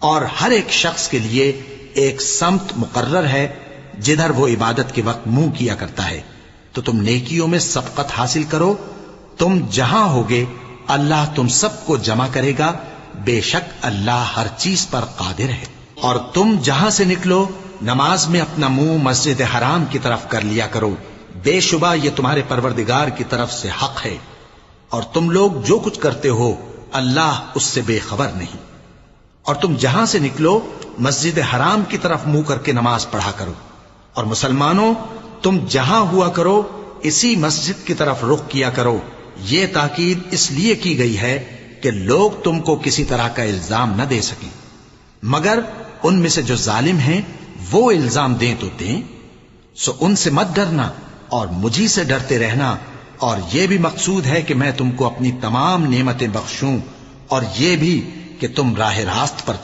اور ہر ایک شخص کے لیے ایک سمت مقرر ہے جدھر وہ عبادت کے وقت منہ کیا کرتا ہے، تو تم نیکیوں میں سبقت حاصل کرو. تم جہاں ہوگے اللہ تم سب کو جمع کرے گا، بے شک اللہ ہر چیز پر قادر ہے. اور تم جہاں سے نکلو نماز میں اپنا منہ مسجد حرام کی طرف کر لیا کرو، بے شبہ یہ تمہارے پروردگار کی طرف سے حق ہے، اور تم لوگ جو کچھ کرتے ہو اللہ اس سے بے خبر نہیں. اور تم جہاں سے نکلو مسجد حرام کی طرف منہ کر کے نماز پڑھا کرو. اور مسلمانوں تم جہاں ہوا کرو اسی مسجد کی طرف رخ کیا کرو. یہ تاکید اس لیے کی گئی ہے کہ لوگ تم کو کسی طرح کا الزام نہ دے سکیں، مگر ان میں سے جو ظالم ہیں وہ الزام دیں تو دیں. سو ان سے مت ڈرنا اور مجھی سے ڈرتے رہنا، اور یہ بھی مقصود ہے کہ میں تم کو اپنی تمام نعمتیں بخشوں، اور یہ بھی کہ تم راہ راست پر